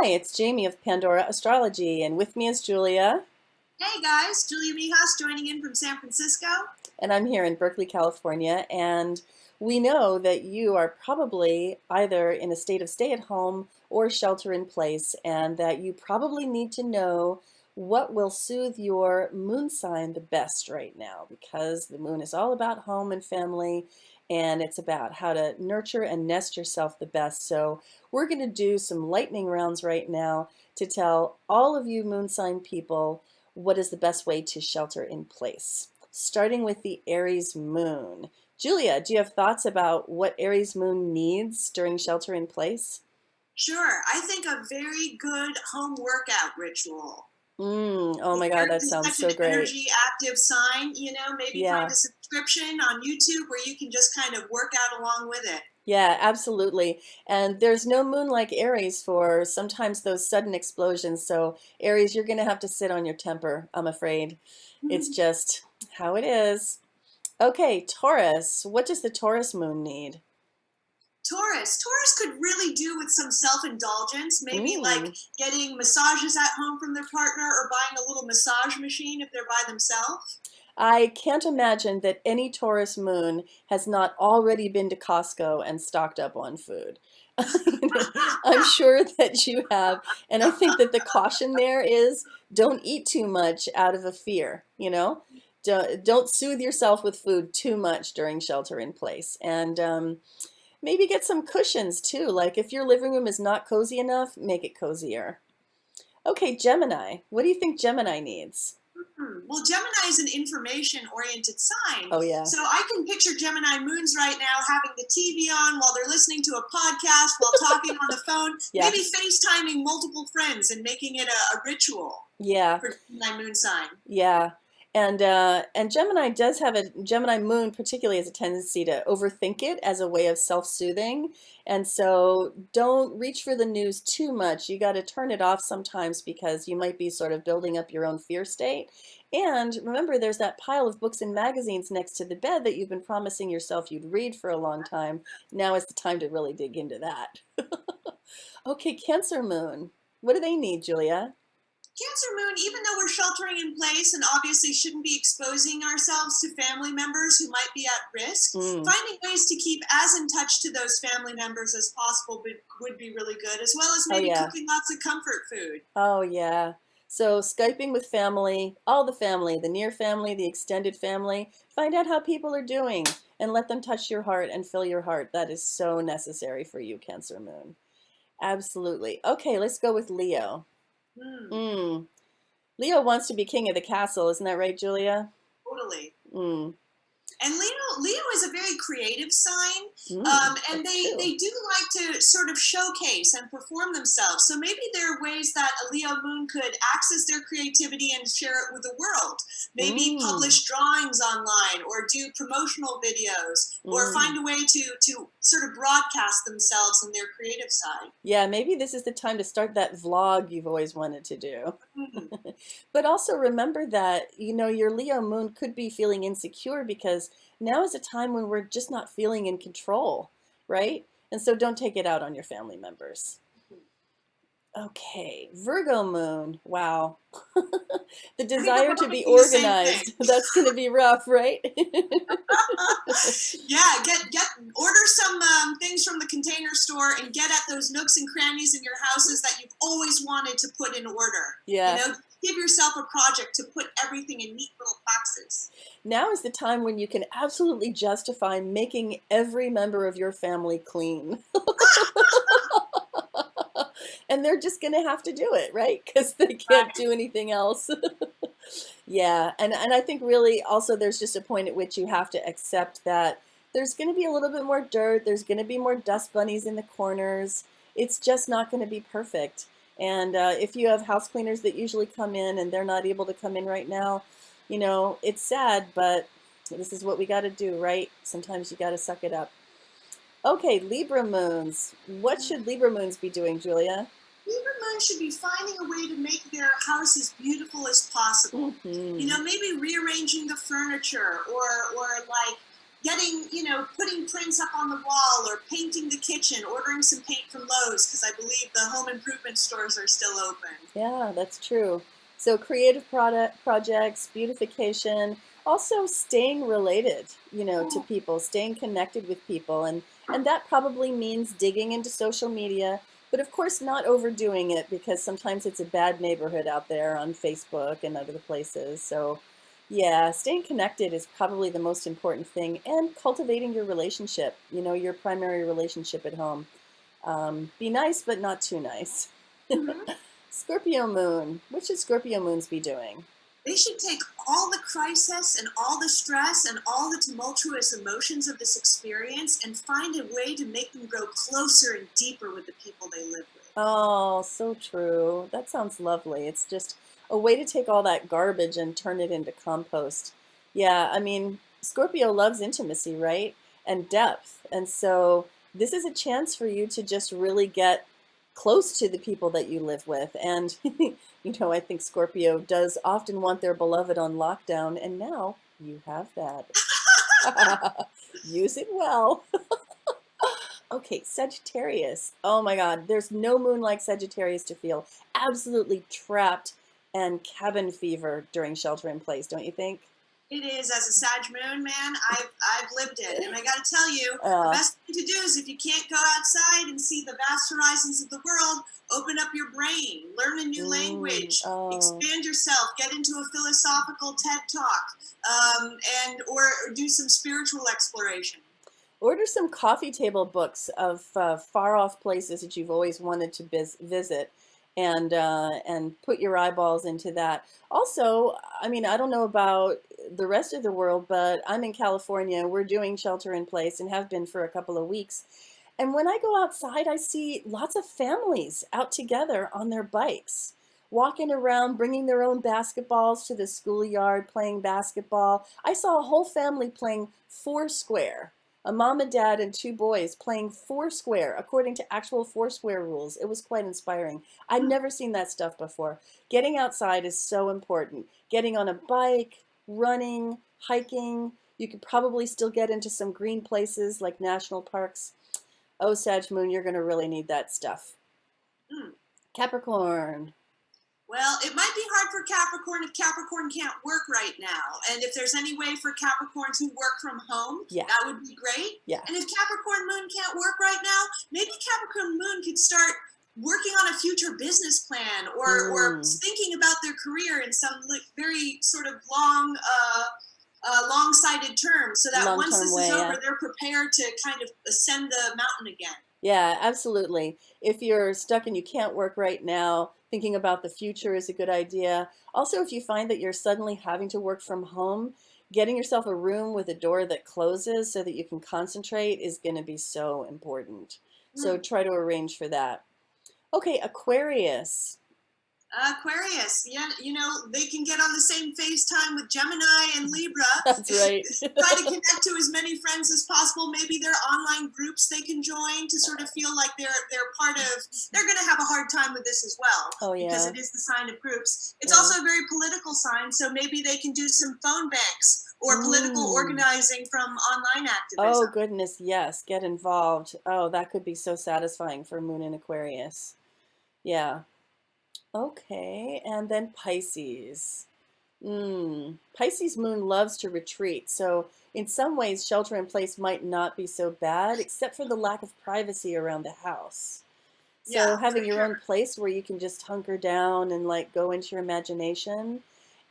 Hi, it's Jamie of Pandora Astrology, and with me is Julia, Hey guys, Julia Mijas joining in from San Francisco. and I'm here in Berkeley, California. And we know that you are probably either in a state of stay at home or shelter in place, and that you probably need to know what will soothe your moon sign the best right now, because the moon is all about home and family, and it's about how to nurture and nest yourself the best. So we're going to do some lightning rounds right now to tell all of you moon sign people what is the best way to shelter in place. Starting with the Aries moon. Julia, do you have thoughts about what Aries moon needs during shelter in place? Sure, I think a very good home workout ritual. Oh my God, that Aries is sounds such an so great. energy active sign, maybe find Yeah. a subscription on YouTube where you can just kind of work out along with it. Yeah, absolutely. And there's no moon like Aries for sometimes those sudden explosions. So, Aries, you're going to have to sit on your temper, I'm afraid. It's just how it is. Okay, Taurus. What does the Taurus moon need? Taurus could really do with some self-indulgence, maybe like Mm. getting massages at home from their partner or buying a little massage machine if they're by themselves. I can't imagine that any Taurus moon has not already been to Costco and stocked up on food. I'm sure that you have. And I think that the caution there is don't eat too much out of a fear, you know? Don't soothe yourself with food too much during shelter in place. And maybe get some cushions too. Like if your living room is not cozy enough, make it cozier. Okay, Gemini. What do you think Gemini needs? Well, Gemini is an information-oriented sign, Oh, yeah. so I can picture Gemini moons right now having the TV on while they're listening to a podcast, while talking on the phone, Yeah. maybe FaceTiming multiple friends and making it a ritual Yeah. for Gemini moon sign. Yeah. And Gemini moon particularly has a tendency to overthink it as a way of self-soothing. And so don't reach for the news too much. You got to turn it off sometimes because you might be sort of building up your own fear state. And remember, there's that pile of books and magazines next to the bed that you've been promising yourself you'd read for a long time. Now is the time to really dig into that. Okay, Cancer moon. What do they need, Julia? Cancer moon, even though we're sheltering in place and obviously shouldn't be exposing ourselves to family members who might be at risk, Mm. finding ways to keep as in touch to those family members as possible would be really good, as well as Oh, maybe yeah. cooking lots of comfort food. Oh, yeah. So Skyping with family, all the family, the near family, the extended family, find out how people are doing and let them touch your heart and fill your heart. That is so necessary for you, Cancer Moon. Absolutely. Okay, let's go with Leo. Hmm, Mm. Leo wants to be king of the castle, isn't that right, Julia? totally. Mm. And Leo is a very creative sign, and That's they true. do like to sort of showcase and perform themselves. So maybe there are ways that a Leo moon could access their creativity and share it with the world. Maybe Mm. publish drawings online, or do promotional videos, or Mm. find a way to sort of broadcast themselves and their creative side. Yeah, maybe this is the time to start that vlog you've always wanted to do. Hmm. But also remember that, your Leo moon could be feeling insecure because now is a time when we're just not feeling in control, right? And so don't take it out on your family members. Okay, Virgo moon. Wow. The I think I'm desire to probably be thinking the same thing. organized. That's going to be rough, right? Yeah, get order some things from the Container Store and get at those nooks and crannies in your houses that you've always wanted to put in order. You Yeah. know, give yourself a project to put everything in neat little boxes. Now is the time when you can absolutely justify making every member of your family clean. And they're just going to have to do it, right? Because they can't Right. do anything else. Yeah, and I think really also there's just a point at which you have to accept that there's going to be a little bit more dirt, there's going to be more dust bunnies in the corners. It's just not going to be perfect. And if you have house cleaners that usually come in and they're not able to come in right now, it's sad, but this is what we got to do, right? Sometimes you got to suck it up. Okay, Libra moons. What should Libra moons be doing, Julia? Libra moon should be finding a way to make their house as beautiful as possible. Hmm. Maybe rearranging the furniture, or like getting, putting prints up on the wall or painting the kitchen, ordering some paint from Lowe's because I believe the home improvement stores are still open. Yeah, that's true. So creative product projects, beautification, also staying related, to people, staying connected with people, and that probably means digging into social media, but of course not overdoing it because sometimes it's a bad neighborhood out there on Facebook and other places. So, yeah, staying connected is probably the most important thing, and cultivating your relationship, your primary relationship at home. Be nice, but not too nice. Mhm. Scorpio moon. What should Scorpio moons be doing? They should take all the crisis and all the stress and all the tumultuous emotions of this experience and find a way to make them grow closer and deeper with the people they live with. Oh, so true. That sounds lovely. It's just a way to take all that garbage and turn it into compost. Yeah, I mean, Scorpio loves intimacy, right? And depth. And so this is a chance for you to just really get close to the people that you live with. And, I think Scorpio does often want their beloved on lockdown, and now you have that. Use it well. Okay, Sagittarius. Oh my God, there's no moon like Sagittarius to feel absolutely trapped and cabin fever during shelter in place, don't you think? It is, as a Sag moon, man. I've lived it, and I got to tell you, the Uh, best thing to do is if you can't go outside and see the vast horizons of the world, open up your brain, learn a new language, oh, expand yourself, get into a philosophical TED talk, and or do some spiritual exploration. order some coffee table books of far off places that you've always wanted to visit, and put your eyeballs into that. Also, I mean, I don't know about the rest of the world, but I'm in California. We're doing shelter in place and have been for a couple of weeks. And when I go outside, I see lots of families out together on their bikes, walking around, bringing their own basketballs to the schoolyard, playing basketball. I saw a whole family playing Foursquare, a mom and dad and two boys playing Foursquare according to actual Foursquare rules. It was quite inspiring. I'd never seen that stuff before. Getting outside is so important. Getting on a bike, running, hiking. You could probably still get into some green places like national parks. Oh, Sag Moon, you're going to really need that stuff. Hmm. Capricorn. Well, it might be hard for Capricorn if Capricorn can't work right now. And if there's any way for Capricorns who work from home, Yeah, that would be great. yeah. And if Capricorn Moon can't work right now, maybe Capricorn Moon could start working on a future business plan or Mm, thinking about their career in some like very sort of long-sighted terms so that once long-term this is way, over, yeah. they're prepared to kind of ascend the mountain again. Yeah, absolutely. If you're stuck and you can't work right now, thinking about the future is a good idea. Also, if you find that you're suddenly having to work from home, getting yourself a room with a door that closes so that you can concentrate is going to be so important. So Hmm. try to arrange for that. Okay, Aquarius. Aquarius, yeah, they can get on the same FaceTime with Gemini and Libra. That's right. Try to connect to as many friends as possible. Maybe there are online groups they can join to sort of feel like they're part of. They're going to have a hard time with this as well Oh, because yeah. it is the sign of groups. It's Yeah. also a very political sign, so maybe they can do some phone banks or political Mm. organizing from online Oh, activism. goodness, yes. Get involved. Oh, that could be so satisfying for Moon in Aquarius. Yeah. Okay, and then Pisces. Pisces moon loves to retreat, so in some ways, shelter in place might not be so bad, except for the lack of privacy around the house. So Yeah, for having your own sure. place where you can just hunker down and like go into your imagination,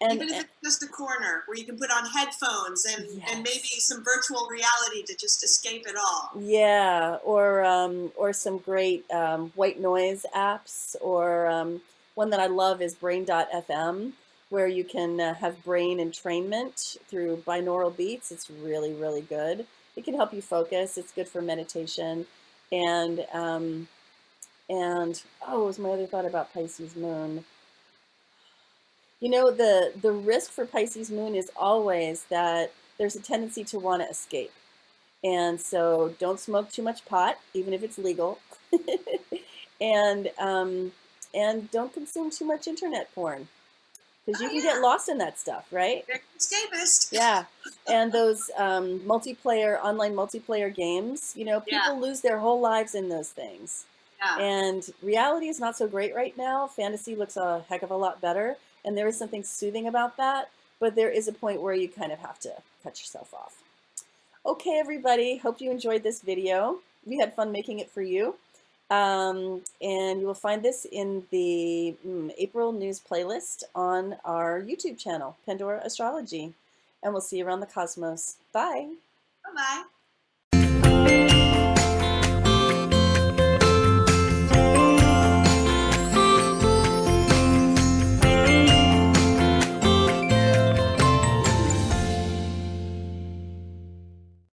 and Even if it's just a corner where you can put on headphones and maybe yes, some virtual reality to just escape it all. yeah, or some great white noise apps, or one that I love is Brain.fm, where you can have brain entrainment through binaural beats. It's really, really good. It can help you focus. It's good for meditation, and oh, what was my other thought about Pisces Moon? The risk for Pisces Moon is always that there's a tendency to want to escape. And so don't smoke too much pot, even if it's legal. and and don't consume too much internet porn because you Oh can get yeah, lost in that stuff, right? very escapist. Yeah. And those online multiplayer games, Yeah, people lose their whole lives in those things. yeah. And reality is not so great right now. Fantasy looks a heck of a lot better. And there is something soothing about that. But there is a point where you kind of have to cut yourself off. Okay, everybody. Hope you enjoyed this video. We had fun making it for you. And you will find this in the April news playlist on our YouTube channel, Pandora Astrology. And we'll see you around the cosmos. Bye. Bye bye.